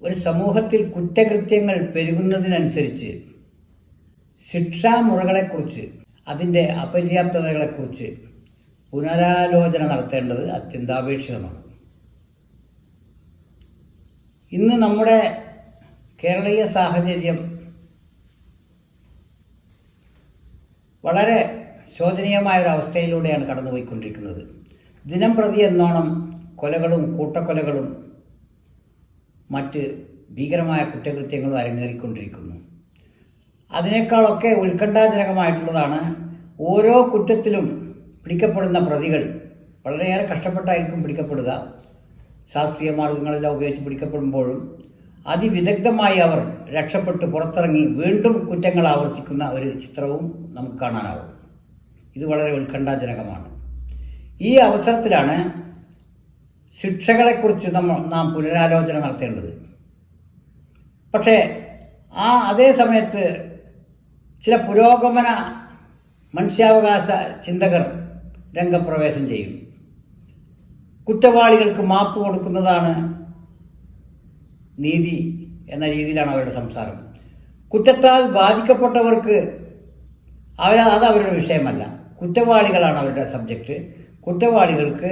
ഒരു സമൂഹത്തിൽ കുറ്റകൃത്യങ്ങൾ പെരുകുന്നതിനനുസരിച്ച് ശിക്ഷാമുറകളെക്കുറിച്ച്, അതിൻ്റെ അപര്യാപ്തതകളെക്കുറിച്ച് പുനരാലോചന നടത്തേണ്ടത് അത്യന്താപേക്ഷിതമാണ്. ഇന്ന് നമ്മുടെ കേരളീയ സാഹചര്യം വളരെ ശോചനീയമായൊരവസ്ഥയിലൂടെയാണ് കടന്നുപോയിക്കൊണ്ടിരിക്കുന്നത്. ദിനം പ്രതി എന്നോണം കൊലകളും കൂട്ടക്കൊലകളും മറ്റ് ഭീകരമായ കുറ്റകൃത്യങ്ങളും അരങ്ങേറിക്കൊണ്ടിരിക്കുന്നു. അതിനേക്കാളൊക്കെ ഉത്കണ്ഠാജനകമായിട്ടുള്ളതാണ് ഓരോ കുറ്റത്തിലും പിടിക്കപ്പെടുന്ന പ്രതികൾ വളരെയേറെ കഷ്ടപ്പെട്ടായിരിക്കും പിടിക്കപ്പെടുക. ശാസ്ത്രീയ മാർഗങ്ങളെല്ലാം ഉപയോഗിച്ച് പിടിക്കപ്പെടുമ്പോഴും അതിവിദഗ്ധമായി അവർ രക്ഷപ്പെട്ട് പുറത്തിറങ്ങി വീണ്ടും കുറ്റങ്ങൾ ആവർത്തിക്കുന്ന ഒരു ചിത്രവും നമുക്ക് കാണാനാവും. ഇത് വളരെ ഉത്കണ്ഠാജനകമാണ്. ഈ അവസരത്തിലാണ് ശിക്ഷകളെക്കുറിച്ച് നാം പുനരാലോചന നടത്തേണ്ടത്. പക്ഷേ അതേ സമയത്ത് ചില പുരോഗമന മനുഷ്യാവകാശ ചിന്തകർ രംഗപ്രവേശം ചെയ്യും. കുറ്റവാളികൾക്ക് മാപ്പ് കൊടുക്കുന്നതാണ് നീതി എന്ന രീതിയിലാണ് അവരുടെ സംസാരം. കുറ്റത്താൽ ബാധിക്കപ്പെട്ടവർക്ക് അത് അവരുടെ വിഷയമല്ല, കുറ്റവാളികളാണ് അവരുടെ സബ്ജക്റ്റ്. കുറ്റവാളികൾക്ക്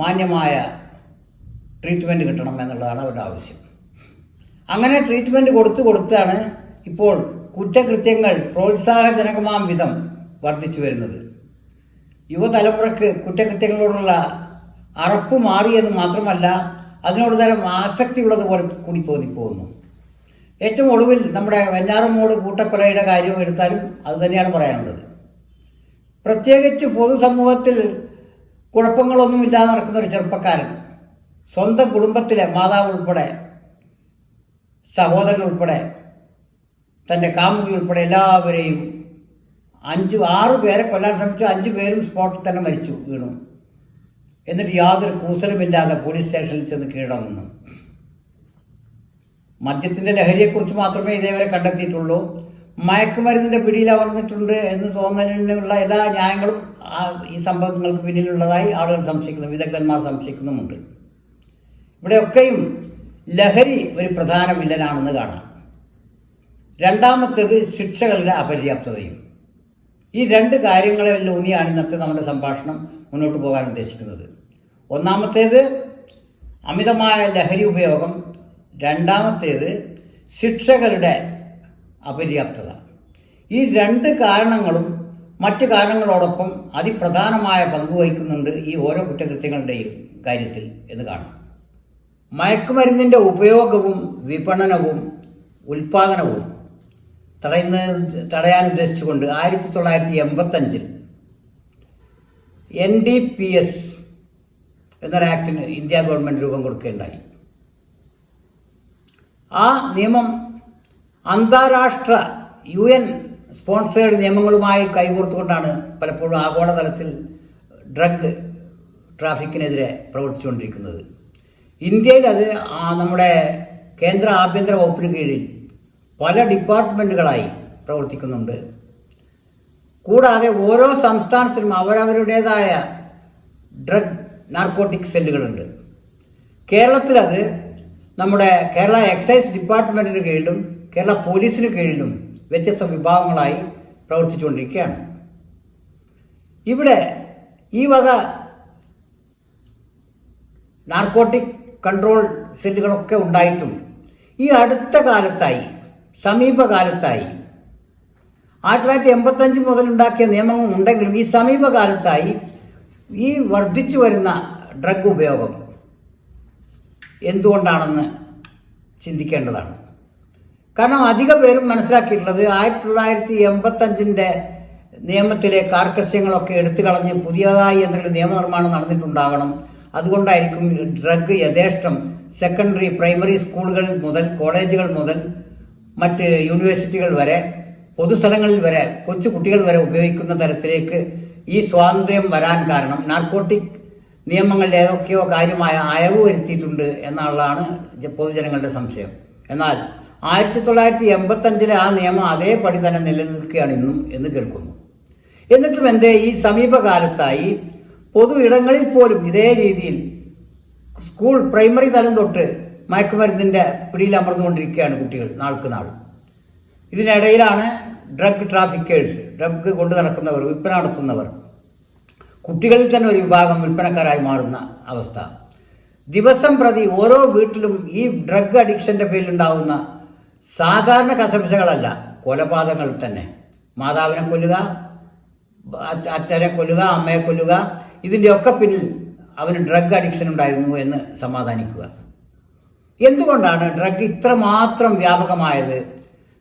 മാന്യമായ ട്രീറ്റ്മെൻറ്റ് കിട്ടണം എന്നുള്ളതാണ് അവരുടെ ആവശ്യം. അങ്ങനെ ട്രീറ്റ്മെൻറ്റ് കൊടുത്താണ് ഇപ്പോൾ കുറ്റകൃത്യങ്ങൾ പ്രോത്സാഹജനകമാം വിധം വർദ്ധിച്ചു വരുന്നത്. യുവതലമുറക്ക് കുറ്റകൃത്യങ്ങളോടുള്ള അറപ്പ് മാറിയെന്ന് മാത്രമല്ല, അതിനോട് തരം ആസക്തി ഉള്ളതുപോലെ കൂടി തോന്നിപ്പോകുന്നു. ഏറ്റവും ഒടുവിൽ നമ്മുടെ വെഞ്ഞാറമ്മൂട് കൂട്ടക്കൊലയുടെ കാര്യം എടുത്താലും അതുതന്നെയാണ് പറയാനുള്ളത്. പ്രത്യേകിച്ച് പൊതുസമൂഹത്തിൽ കുഴപ്പങ്ങളൊന്നുമില്ലാതെ നടക്കുന്ന ഒരു ചെറുപ്പക്കാരൻ സ്വന്തം കുടുംബത്തിലെ മാതാവ് ഉൾപ്പെടെ, സഹോദരൻ ഉൾപ്പെടെ, തൻ്റെ കാമുകി ഉൾപ്പെടെ എല്ലാവരെയും 5-6 പേരെ കൊല്ലാൻ ശ്രമിച്ചു. 5 പേരും സ്പോട്ടിൽ തന്നെ മരിച്ചു വീണു. എന്നിട്ട് യാതൊരു കൂസലുമില്ലാതെ പോലീസ് സ്റ്റേഷനിൽ ചെന്ന് കീഴടങ്ങുന്നു. മദ്യത്തിൻ്റെ ലഹരിയെക്കുറിച്ച് മാത്രമേ ഇതേവരെ കണ്ടെത്തിയിട്ടുള്ളൂ. മയക്കുമരുന്നിൻ്റെ പിടിയിൽ അമർന്നിട്ടുണ്ട് എന്ന് തോന്നലിനുള്ള എല്ലാ ന്യായങ്ങളും ഈ സംഭവങ്ങൾക്ക് പിന്നിലുള്ളതായി ആളുകൾ സംശയിക്കുന്നു, വിദഗ്ധന്മാർ സംശയിക്കുന്നുമുണ്ട്. ഇവിടെയൊക്കെയും ലഹരി ഒരു പ്രധാന വില്ലനാണെന്ന് കാണാം. രണ്ടാമത്തേത് ശിക്ഷകളുടെ അപര്യാപ്തതയും. ഈ 2 കാര്യങ്ങളെല്ലാം ഊന്നിയാണ് ഇന്നത്തെ നമ്മുടെ സംഭാഷണം മുന്നോട്ട് പോകാൻ ഉദ്ദേശിക്കുന്നത്. ഒന്നാമത്തേത് അമിതമായ ലഹരി ഉപയോഗം, രണ്ടാമത്തേത് ശിക്ഷകളുടെ അപര്യാപ്തത. ഈ 2 കാരണങ്ങളും മറ്റ് കാരണങ്ങളോടൊപ്പം അതിപ്രധാനമായ പങ്ക് വഹിക്കുന്നുണ്ട് ഈ ഓരോ കുറ്റകൃത്യങ്ങളുടെയും കാര്യത്തിൽ എന്ന് കാണാം. മയക്കുമരുന്നിൻ്റെ ഉപയോഗവും വിപണനവും ഉൽപ്പാദനവും തടയാൻ ഉദ്ദേശിച്ചുകൊണ്ട് 1985 NDPS എന്നൊരു ആക്ടിന് ഇന്ത്യ ഗവൺമെൻറ് രൂപം കൊടുക്കുകയുണ്ടായി. ആ നിയമം അന്താരാഷ്ട്ര UN സ്പോൺസേഡ് നിയമങ്ങളുമായി കൈകോർത്തുകൊണ്ടാണ് പലപ്പോഴും ആഗോളതലത്തിൽ ഡ്രഗ് ട്രാഫിക്കിനെതിരെ പ്രവർത്തിച്ചുകൊണ്ടിരിക്കുന്നത്. ഇന്ത്യയിൽ അത് നമ്മുടെ കേന്ദ്ര ആഭ്യന്തര വകുപ്പിന് കീഴിൽ പല ഡിപ്പാർട്ട്മെൻറ്റുകളായി പ്രവർത്തിക്കുന്നുണ്ട്. കൂടാതെ ഓരോ സംസ്ഥാനത്തിനും അവരവരുടേതായ ഡ്രഗ് നാർക്കോട്ടിക് സെല്ലുകളുണ്ട്. കേരളത്തിലത് നമ്മുടെ കേരള എക്സൈസ് ഡിപ്പാർട്ട്മെൻറ്റിന് കീഴിലും കേരള പോലീസിന് കീഴിലും വ്യത്യസ്ത വിഭാഗങ്ങളായി പ്രവർത്തിച്ചുകൊണ്ടിരിക്കുകയാണ്. ഇവിടെ ഈ വക നാർക്കോട്ടിക് കൺട്രോൾ സെല്ലുകളൊക്കെ ഉണ്ടായിട്ടും ഈ അടുത്ത കാലത്തായി, സമീപകാലത്തായി, 1985 മുതൽ ഉണ്ടാക്കിയ നിയമങ്ങൾ ഉണ്ടെങ്കിലും ഈ സമീപകാലത്തായി ഈ വർദ്ധിച്ചു വരുന്ന ഡ്രഗ് ഉപയോഗം എന്തുകൊണ്ടാണെന്ന് ചിന്തിക്കേണ്ടതാണ്. കാരണം അധിക പേരും മനസ്സിലാക്കിയിട്ടുള്ളത് 1985 നിയമത്തിലെ കാർക്കശ്യങ്ങളൊക്കെ എടുത്തു കളഞ്ഞ് പുതിയതായി എന്തെങ്കിലും നിയമനിർമ്മാണം നടന്നിട്ടുണ്ടാകണം. അതുകൊണ്ടായിരിക്കും ഡ്രഗ് യഥേഷ്ടം സെക്കൻഡറി, പ്രൈമറി സ്കൂളുകൾ മുതൽ കോളേജുകൾ മുതൽ മറ്റ് യൂണിവേഴ്സിറ്റികൾ വരെ, പൊതുസ്ഥലങ്ങളിൽ വരെ, കൊച്ചു കുട്ടികൾ വരെ ഉപയോഗിക്കുന്ന തരത്തിലേക്ക് ഈ സ്വാതന്ത്ര്യം വരാൻ കാരണം നാർക്കോട്ടിക് നിയമങ്ങളിൽ ഏതൊക്കെയോ കാര്യമായ അയവ് വരുത്തിയിട്ടുണ്ട് എന്നുള്ളതാണ് പൊതുജനങ്ങളുടെ സംശയം. എന്നാൽ 1985 ആ നിയമം അതേപടി തന്നെ നിലനിൽക്കുകയാണ് ഇന്നും എന്ന് കേൾക്കുന്നു. എന്നിട്ടും ഈ സമീപകാലത്തായി പൊതു ഇടങ്ങളിൽ പോലും ഇതേ രീതിയിൽ സ്കൂൾ പ്രൈമറി തലം തൊട്ട് മയക്കുമരുന്നിൻ്റെ പിടിയിൽ അമർന്നുകൊണ്ടിരിക്കുകയാണ് കുട്ടികൾ നാൾക്ക് നാൾ. ഇതിനിടയിലാണ് ഡ്രഗ് ട്രാഫിക്കേഴ്സ്, ഡ്രഗ് കൊണ്ടു നടക്കുന്നവർ, വിൽപ്പന നടത്തുന്നവർ, കുട്ടികളിൽ തന്നെ ഒരു വിഭാഗം വിൽപ്പനക്കാരായി മാറുന്ന അവസ്ഥ. ദിവസം പ്രതി ഓരോ വീട്ടിലും ഈ ഡ്രഗ് അഡിക്ഷൻ്റെ പേരിലുണ്ടാകുന്ന സാധാരണ കസപിസകളല്ല, കൊലപാതകങ്ങൾ തന്നെ. മാതാവിനെ കൊല്ലുക, അച്ഛനെ കൊല്ലുക, അമ്മയെ കൊല്ലുക, ഇതിൻ്റെയൊക്കെ പിന്നിൽ അവന് ഡ്രഗ് അഡിക്ഷൻ ഉണ്ടായിരുന്നു എന്ന് സമാധാനിക്കുക. എന്തുകൊണ്ടാണ് ഡ്രഗ് ഇത്രമാത്രം വ്യാപകമായത്?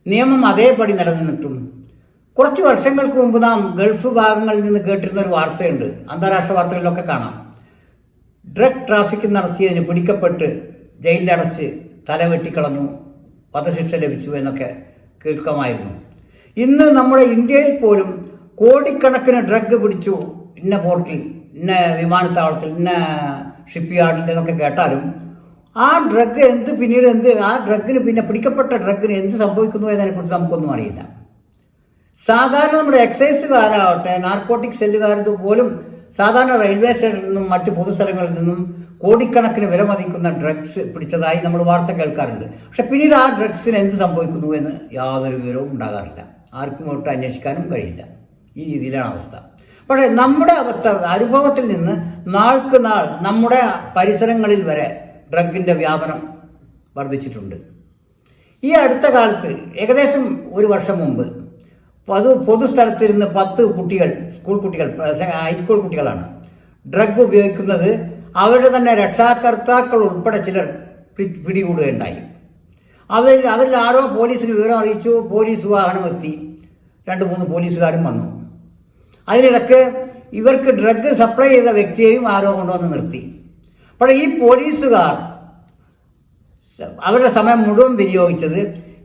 നിയമം അതേപടി നിലനിന്നിട്ടും. കുറച്ച് വർഷങ്ങൾക്ക് മുമ്പ് നാം ഗൾഫ് ഭാഗങ്ങളിൽ നിന്ന് കേട്ടിരുന്ന ഒരു വാർത്തയുണ്ട്, അന്താരാഷ്ട്ര വാർത്തകളിലൊക്കെ കാണാം. ഡ്രഗ് ട്രാഫിക്കിംഗ് നടത്തിയതിന് പിടിക്കപ്പെട്ട് ജയിലിലടച്ച് തല വെട്ടിക്കളഞ്ഞു, വധശിക്ഷ ലഭിച്ചു എന്നൊക്കെ കേൾക്കാമായിരുന്നു. ഇന്ന് നമ്മുടെ ഇന്ത്യയിൽ പോലും കോടിക്കണക്കിന് ഡ്രഗ് പിടിച്ചു, ഇന്ന പോർട്ടിൽ, ഇന്ന വിമാനത്താവളത്തിൽ, ഇന്ന ഷിപ്പ് യാർഡിൽ എന്നൊക്കെ കേട്ടാലും ആ ഡ്രഗ് ആ ഡ്രഗിന് പിന്നെ പിടിക്കപ്പെട്ട ഡ്രഗിന് എന്ത് സംഭവിക്കുന്നു എന്നതിനെക്കുറിച്ച് നമുക്കൊന്നും അറിയില്ല. സാധാരണ നമ്മുടെ എക്സൈസുകാരാവട്ടെ, നാർക്കോട്ടിക് സെല്ലുകാരത് പോലും സാധാരണ റെയിൽവേ സ്റ്റേഷനിൽ നിന്നും മറ്റ് പൊതുസ്ഥലങ്ങളിൽ നിന്നും കോടിക്കണക്കിന് വില മതിക്കുന്ന ഡ്രഗ്സ് പിടിച്ചതായി നമ്മൾ വാർത്ത കേൾക്കാറുണ്ട്. പക്ഷെ പിന്നീട് ആ ഡ്രഗ്സിന് എന്ത് സംഭവിക്കുന്നു എന്ന് യാതൊരു വിവരവും ഉണ്ടാകാറില്ല, ആർക്കും ഒട്ട് അന്വേഷിക്കാനും കഴിയില്ല. ഈ രീതിയിലാണ് അവസ്ഥ. പക്ഷേ നമ്മുടെ അവസ്ഥ, അനുഭവത്തിൽ നിന്ന് നാൾക്ക് നാൾ നമ്മുടെ പരിസരങ്ങളിൽ വരെ ഡ്രഗിൻ്റെ വ്യാപനം വർദ്ധിച്ചിട്ടുണ്ട്. ഈ അടുത്ത കാലത്ത്, ഏകദേശം ഒരു വർഷം മുമ്പ്, പൊതുസ്ഥലത്തിരുന്ന് 10 കുട്ടികൾ, സ്കൂൾ കുട്ടികൾ, ഹൈസ്കൂൾ കുട്ടികളാണ്, ഡ്രഗ് ഉപയോഗിക്കുന്നത് അവരുടെ തന്നെ രക്ഷാകർത്താക്കൾ ഉൾപ്പെടെ ചിലർ പിടികൂടുകയുണ്ടായി. അവരിൽ ആരോ പോലീസിന് വിവരം അറിയിച്ചു. പോലീസ് വാഹനം എത്തി, 2-3 പോലീസുകാരും വന്നു. അതിനിടയ്ക്ക് ഇവർക്ക് ഡ്രഗ് സപ്ലൈ ചെയ്ത വ്യക്തിയെയും ആരോ കൊണ്ടുവന്ന് നിർത്തി. പക്ഷേ ഈ പോലീസുകാർ അവരുടെ സമയം മുഴുവൻ വിനിയോഗിച്ചത്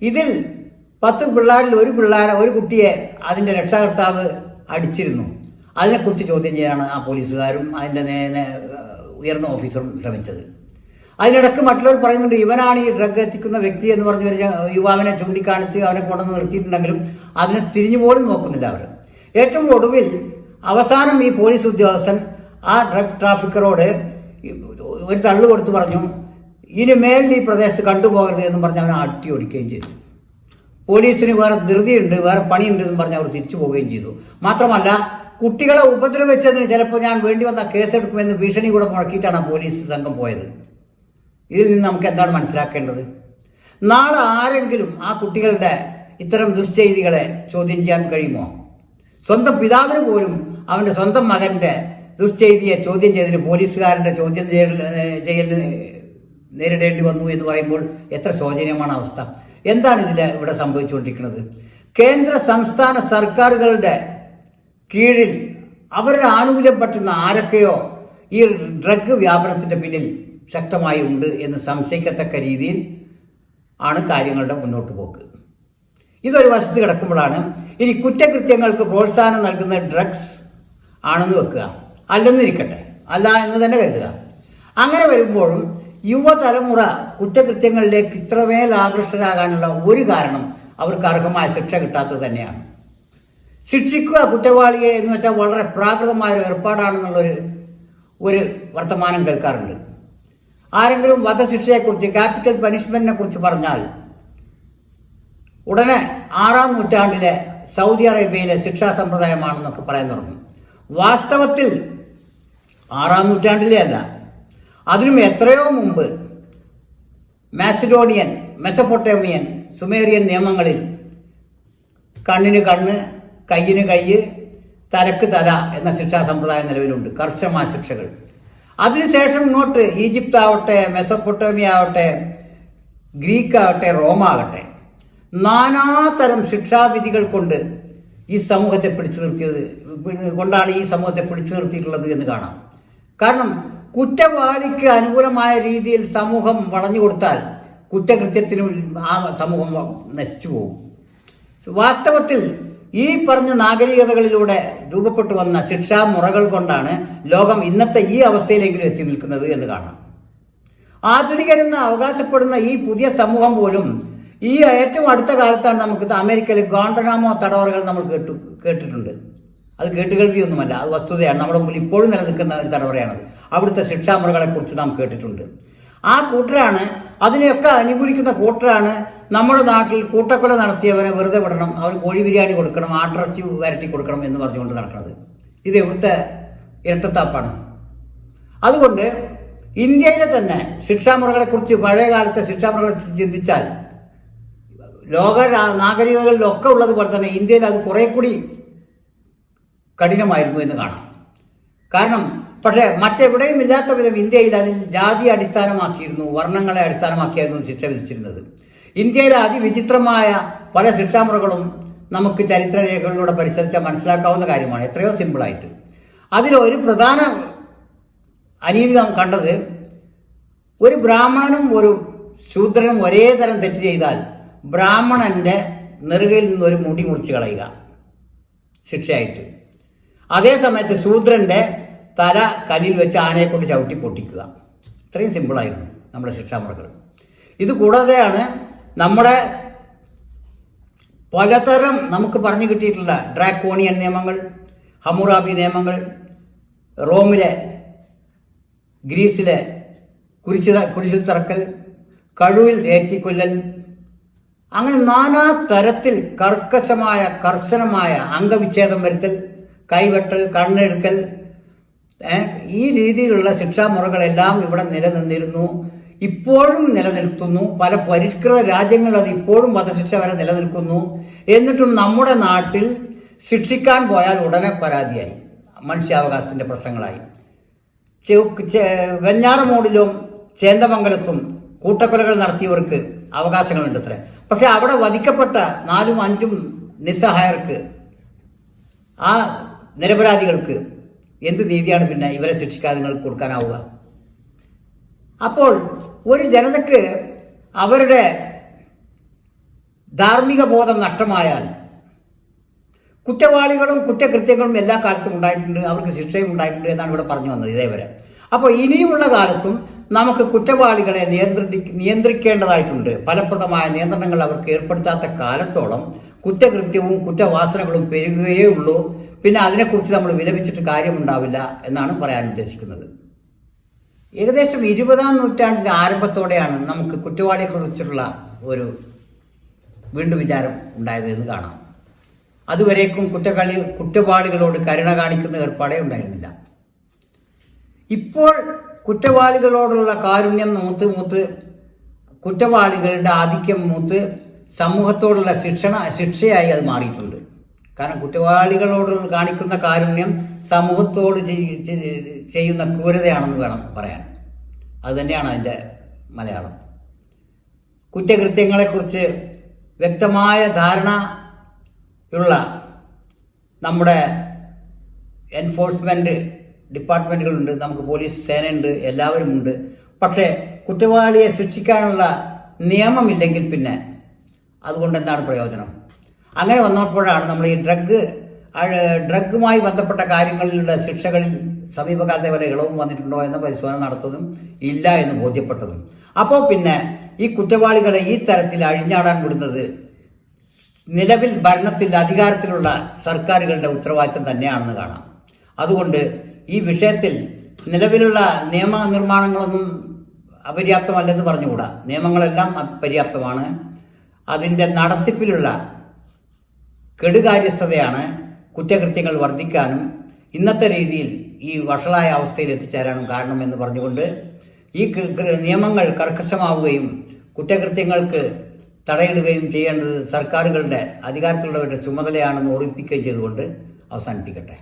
ഇതിൽ 10 പിള്ളേരിൽ ഒരു കുട്ടിയെ അതിൻ്റെ രക്ഷാകർത്താവ് അടിച്ചിരുന്നു, അതിനെക്കുറിച്ച് ചോദ്യം ചെയ്യാനാണ് ആ പോലീസുകാരും അതിൻ്റെ ഉയർന്ന ഓഫീസറും ശ്രമിച്ചത്. അതിനിടയ്ക്ക് മറ്റുള്ളവർ പറയുന്നുണ്ട്, ഇവനാണ് ഈ ഡ്രഗ് എത്തിക്കുന്ന വ്യക്തി എന്ന് പറഞ്ഞ് ഒരു യുവാവിനെ ചൂണ്ടിക്കാണിച്ച് അവനെ കൊണ്ടുവന്ന് നിർത്തിയിട്ടുണ്ടെങ്കിലും അതിനെ തിരിഞ്ഞു പോലും നോക്കുന്നില്ല അവർ. ഏറ്റവും ഒടുവിൽ അവസാനം ഈ പോലീസ് ഉദ്യോഗസ്ഥൻ ആ ഡ്രഗ് ട്രാഫിക്കറോട് ഒരു തള്ളു കൊടുത്ത് പറഞ്ഞു, ഇനി മേലിൽ ഈ പ്രദേശത്ത് കണ്ടുപോകരുത് എന്നും പറഞ്ഞ് അവനെ അട്ടി ഓടിക്കുകയും ചെയ്തു. പോലീസിന് വേറെ ധൃതിയുണ്ട്, വേറെ പണിയുണ്ട് എന്നും പറഞ്ഞ് അവർ തിരിച്ചു പോവുകയും ചെയ്തു. മാത്രമല്ല, കുട്ടികളെ ഉപദ്രവിച്ചതിന് ചിലപ്പോൾ ഞാൻ വേണ്ടി വന്ന കേസെടുക്കുമെന്ന് ഭീഷണി കൂടെ മുഴക്കിയിട്ടാണ് പോലീസ് സംഘം പോയത്. ഇതിൽ നിന്ന് നമുക്ക് എന്താണ് മനസ്സിലാക്കേണ്ടത്? നാളെ ആരെങ്കിലും ആ കുട്ടികളുടെ ഇത്തരം ദുശ്ചെയ്തികളെ ചോദ്യം ചെയ്യാൻ കഴിയുമോ? സ്വന്തം പിതാവിന് പോലും അവൻ്റെ സ്വന്തം മകൻ്റെ ദുശ്ചെയ്തിയെ ചോദ്യം ചെയ്തതിന് പോലീസുകാരൻ്റെ ചോദ്യം ചെയ്യലിന് നേരിടേണ്ടി വന്നു എന്ന് പറയുമ്പോൾ എത്ര ശോചനീയമാണ് അവസ്ഥ. എന്താണ് ഇവിടെ സംഭവിച്ചുകൊണ്ടിരിക്കുന്നത്? കേന്ദ്ര സംസ്ഥാന സർക്കാരുകളുടെ കീഴിൽ അവരുടെ ആനുകൂല്യം പറ്റുന്ന ആരൊക്കെയോ ഈ ഡ്രഗ് വ്യാപനത്തിൻ്റെ പിന്നിൽ ശക്തമായി ഉണ്ട് എന്ന് സംശയിക്കത്തക്ക രീതിയിൽ ആണ് കാര്യങ്ങളുടെ മുന്നോട്ട് പോക്ക്. ഇതൊരു വശത്ത് കിടക്കുമ്പോഴാണ് ഇനി കുറ്റകൃത്യങ്ങൾക്ക് പ്രോത്സാഹനം നൽകുന്ന ഡ്രഗ്സ് ആണെന്ന് വെക്കുക, അല്ലെന്നിരിക്കട്ടെ, അല്ല എന്ന് തന്നെ കരുതുക. അങ്ങനെ വരുമ്പോഴും യുവതലമുറ കുറ്റകൃത്യങ്ങളിലേക്ക് ഇത്രമേൽ ആകൃഷ്ടരാകാനുള്ള ഒരു കാരണം അവർക്ക് അർഹമായ ശിക്ഷ കിട്ടാത്തത് തന്നെയാണ്. ശിക്ഷിക്കുക കുറ്റവാളിയെ എന്ന് വെച്ചാൽ വളരെ പ്രാകൃതമായ ഒരു ഏർപ്പാടാണെന്നുള്ളൊരു വർത്തമാനം കേൾക്കാറുണ്ട്. ആരെങ്കിലും വധശിക്ഷയെക്കുറിച്ച്, ക്യാപിറ്റൽ പനിഷ്മെൻറ്റിനെ കുറിച്ച് പറഞ്ഞാൽ ഉടനെ 6-ാം നൂറ്റാണ്ടിലെ സൗദി അറേബ്യയിലെ ശിക്ഷാ സമ്പ്രദായമാണെന്നൊക്കെ പറയാൻ തുടങ്ങും. വാസ്തവത്തിൽ 6-ാം നൂറ്റാണ്ടിലെ അല്ല, അതിനും എത്രയോ മുമ്പ് മാസിഡോണിയൻ, മെസപ്പൊട്ടേമിയൻ, സുമേറിയൻ നിയമങ്ങളിൽ കണ്ണിന് കണ്ണ്, കയ്യിന് കയ്യ്, തലക്ക് തല എന്ന ശിക്ഷാ സമ്പ്രദായം നിലവിലുണ്ട്, കർശനമായ ശിക്ഷകൾ. അതിനുശേഷം ഇങ്ങോട്ട് ഈജിപ്ത് ആവട്ടെ, മെസപ്പൊട്ടേമിയ ആവട്ടെ, ഗ്രീക്ക് ആവട്ടെ, റോമ ആകട്ടെ, നാനാതരം ശിക്ഷാവിധികൾ കൊണ്ട് ഈ സമൂഹത്തെ പിടിച്ചു നിർത്തിയിട്ടുള്ളത് എന്ന് കാണാം. കാരണം കുറ്റവാളിക്ക് അനുകൂലമായ രീതിയിൽ സമൂഹം വളഞ്ഞു കൊടുത്താൽ കുറ്റകൃത്യത്തിന് ആ സമൂഹം നശിച്ചു പോകും. വാസ്തവത്തിൽ ഈ പറഞ്ഞ നാഗരികതകളിലൂടെ രൂപപ്പെട്ടു വന്ന ശിക്ഷാമുറകൾ കൊണ്ടാണ് ലോകം ഇന്നത്തെ ഈ അവസ്ഥയിലെങ്കിലും എത്തി നിൽക്കുന്നത് എന്ന് കാണാം. ആധുനികരെന്ന് അവകാശപ്പെടുന്ന ഈ പുതിയ സമൂഹം പോലും ഈ ഏറ്റവും അടുത്ത കാലത്താണ് നമുക്ക് അമേരിക്കയിൽ ഗോണ്ടനാമോ തടവറകൾ നമ്മൾ കേട്ടിട്ടുണ്ട്. അത് കേട്ടുകേൾവിയൊന്നുമല്ല, അത് വസ്തുതയാണ്. നമ്മുടെ മുമ്പിൽ ഇപ്പോഴും നിലനിൽക്കുന്ന ഒരു തടവറയാണത്. അവിടുത്തെ ശിക്ഷാമുറകളെക്കുറിച്ച് നാം കേട്ടിട്ടുണ്ട്. ആ കൂട്ടരാണ്, അതിനെയൊക്കെ അനുകൂലിക്കുന്ന കൂട്ടരാണ് നമ്മുടെ നാട്ടിൽ കൂട്ടക്കൊല നടത്തിയവനെ വെറുതെ വിടണം, അവന് കോഴി ബിരിയാണി കൊടുക്കണം, ആട്ടിറച്ചി വരട്ടി കൊടുക്കണം എന്ന് പറഞ്ഞുകൊണ്ട് നടക്കുന്നത്. ഇത് എവിടുത്തെ ഇരട്ടത്താപ്പാണ്? അതുകൊണ്ട് ഇന്ത്യയിലെ തന്നെ ശിക്ഷാമുറകളെക്കുറിച്ച്, പഴയ കാലത്തെ ശിക്ഷാമുറകളെ ചിന്തിച്ചാൽ ലോക നാഗരികതകളിലൊക്കെ ഉള്ളതുപോലെ തന്നെ ഇന്ത്യയിൽ അത് കുറെ കൂടി കഠിനമായിരുന്നു എന്ന് കാണാം. കാരണം പക്ഷേ മറ്റെവിടെയും ഇല്ലാത്ത വിധം ഇന്ത്യയിൽ അതിൽ ജാതി അടിസ്ഥാനമാക്കിയിരുന്നു, വർണ്ണങ്ങളെ അടിസ്ഥാനമാക്കിയായിരുന്നു ശിക്ഷ വിധിച്ചിരുന്നത്. ഇന്ത്യയിലെ അതിവിചിത്രമായ പല ശിക്ഷാമുറകളും നമുക്ക് ചരിത്രരേഖകളിലൂടെ പരിശോധിച്ചാൽ മനസ്സിലാക്കാവുന്ന കാര്യമാണ്, എത്രയോ സിമ്പിളായിട്ട്. അതിലൊരു പ്രധാന അനീതി നാം കണ്ടത്, ഒരു ബ്രാഹ്മണനും ഒരു ശൂദ്രനും ഒരേ തരം തെറ്റ് ചെയ്താൽ ബ്രാഹ്മണന്റെ നെറുകയിൽ നിന്ന് ഒരു മുടി മുറിച്ച് കളയുക ശിക്ഷയായിട്ട്. അതേ സമയത്ത് ശൂദ്രന്റെ തല കല്ലിൽ വെച്ച് ആനയെ കൊണ്ട് ചവിട്ടി പൊട്ടിക്കുക. ഇത്രയും സിമ്പിളായിരുന്നു നമ്മുടെ ശിക്ഷാമുറകൾ. ഇത് കൂടാതെയാണ് നമ്മുടെ പലതരം നമുക്ക് പറഞ്ഞു കിട്ടിയിട്ടുള്ള ഡ്രാക്കോണിയൻ നിയമങ്ങൾ, ഹമ്മുറാബി നിയമങ്ങൾ, റോമിലെ, ഗ്രീസിലെ കുരിശിൽ തറക്കൽ, കഴുവിൽ ഏറ്റിക്കൊല്ലൽ, അങ്ങനെ നാനാ തരത്തിൽ കർശനമായ അംഗവിച്ഛേദം വരുത്തൽ, കൈവെട്ടൽ, കണ്ണെടുക്കൽ, ഈ രീതിയിലുള്ള ശിക്ഷാമുറകളെല്ലാം ഇവിടെ നിലനിന്നിരുന്നു, ഇപ്പോഴും നിലനിൽക്കുന്നു. പല പരിഷ്കൃത രാജ്യങ്ങളിൽ അത് ഇപ്പോഴും വധശിക്ഷ വരെ നിലനിൽക്കുന്നു. എന്നിട്ടും നമ്മുടെ നാട്ടിൽ ശിക്ഷിക്കാൻ പോയാൽ ഉടനെ പരാതിയായി, മനുഷ്യാവകാശത്തിൻ്റെ പ്രശ്നങ്ങളായി. വെഞ്ഞാറമൂടിലും ചേന്ദമംഗലത്തും കൂട്ടക്കൊലകൾ നടത്തിയവർക്ക് അവകാശങ്ങളുണ്ട് അത്രേ. പക്ഷെ അവിടെ വധിക്കപ്പെട്ട 4ഉം 5ഉം നിസ്സഹായർക്ക്, ആ നിരപരാധികൾക്ക് എന്ത് നീതിയാണ് പിന്നെ ഇവരെ ശിക്ഷിക്കാതെ നിങ്ങൾക്ക് കൊടുക്കാനാവുക? അപ്പോൾ ഒരു ജനതയ്ക്ക് അവരുടെ ധാർമ്മിക ബോധം നഷ്ടമായാൽ, കുറ്റവാളികളും കുറ്റകൃത്യങ്ങളും എല്ലാ കാലത്തും ഉണ്ടായിട്ടുണ്ട്, അവർക്ക് ശിക്ഷയും ഉണ്ടായിട്ടുണ്ട് എന്നാണ് ഇവിടെ പറഞ്ഞു വന്നത് ഇതേവരെ. അപ്പോൾ ഇനിയുമുള്ള കാലത്തും നമുക്ക് കുറ്റവാളികളെ നിയന്ത്രിക്കേണ്ടതായിട്ടുണ്ട്. ഫലപ്രദമായ നിയന്ത്രണങ്ങൾ അവർക്ക് ഏർപ്പെടുത്താത്ത കാലത്തോളം കുറ്റകൃത്യവും കുറ്റവാസനകളും പെരുകുകയേ ഉള്ളൂ. പിന്നെ അതിനെക്കുറിച്ച് നമ്മൾ വിലപിച്ചിട്ട് കാര്യമുണ്ടാവില്ല എന്നാണ് പറയാൻ ഉദ്ദേശിക്കുന്നത്. ഏകദേശം 20-ാം നൂറ്റാണ്ടിൻ്റെ ആരംഭത്തോടെയാണ് നമുക്ക് കുറ്റവാളിയെക്കുറിച്ചുള്ള ഒരു വീണ്ടും വിചാരം ഉണ്ടായത് എന്ന് കാണാം. അതുവരേക്കും കുറ്റവാളികളോട് കരുണ കാണിക്കുന്ന ഏർപ്പാടേ ഉണ്ടായിരുന്നില്ല. ഇപ്പോൾ കുറ്റവാളികളോടുള്ള കാരുണ്യം മൂത്ത് കുറ്റവാളികളുടെ ആധിക്യം മൂത്ത് സമൂഹത്തോടുള്ള ശിക്ഷയായി അത് മാറിയിട്ടുണ്ട്. കാരണം കുറ്റവാളികളോട് കാണിക്കുന്ന കാരുണ്യം സമൂഹത്തോട് ചെയ്യുന്ന ക്രൂരതയാണെന്ന് വേണം പറയാൻ. അതുതന്നെയാണ് അതിൻ്റെ മലയാളം. കുറ്റകൃത്യങ്ങളെക്കുറിച്ച് വ്യക്തമായ ധാരണ ഉള്ള നമ്മുടെ എൻഫോഴ്സ്മെൻറ്റ് ഡിപ്പാർട്ട്മെൻറ്റുകളുണ്ട്, നമുക്ക് പോലീസ് സേനയുണ്ട്, എല്ലാവരും ഉണ്ട്. പക്ഷേ കുറ്റവാളിയെ ശിക്ഷിക്കാനുള്ള നിയമമില്ലെങ്കിൽ പിന്നെ അതുകൊണ്ട് എന്താണ് പ്രയോജനം? അങ്ങനെ വന്നപ്പോഴാണ് നമ്മൾ ഈ ഡ്രഗുമായി ബന്ധപ്പെട്ട കാര്യങ്ങളിലുള്ള ശിക്ഷകളിൽ സമീപകാലത്തെ വരെ ഇളവും വന്നിട്ടുണ്ടോ എന്ന പരിശോധന നടത്തുന്നതും ഇല്ല എന്ന് ബോധ്യപ്പെട്ടതും. അപ്പോൾ പിന്നെ ഈ കുറ്റവാളികളെ ഈ തരത്തിൽ അഴിഞ്ഞാടാൻ വിടുന്നത് നിലവിൽ ഭരണത്തിൽ അധികാരത്തിലുള്ള സർക്കാരുകളുടെ ഉത്തരവാദിത്തം തന്നെയാണെന്ന് കാണാം. അതുകൊണ്ട് ഈ വിഷയത്തിൽ നിലവിലുള്ള നിയമനിർമ്മാണങ്ങളൊന്നും അപര്യാപ്തമല്ലെന്ന് പറഞ്ഞുകൂടാ. നിയമങ്ങളെല്ലാം പര്യാപ്തമാണ്. അതിൻ്റെ നടത്തിപ്പിലുള്ള കെടുകാര്യസ്ഥതയാണ് കുറ്റകൃത്യങ്ങൾ വർദ്ധിക്കാനും ഇന്നത്തെ രീതിയിൽ ഈ വഷളായ അവസ്ഥയിൽ എത്തിച്ചേരാനും കാരണമെന്ന് പറഞ്ഞുകൊണ്ട് ഈ നിയമങ്ങൾ കർക്കശമാവുകയും കുറ്റകൃത്യങ്ങൾക്ക് തടയിടുകയും ചെയ്യേണ്ടത് സർക്കാരുകളുടെ അധികാരത്തിലുള്ളവരുടെ ചുമതലയാണെന്ന് ഓർമ്മിപ്പിക്കുകയും ചെയ്തുകൊണ്ട് അവസാനിപ്പിക്കട്ടെ.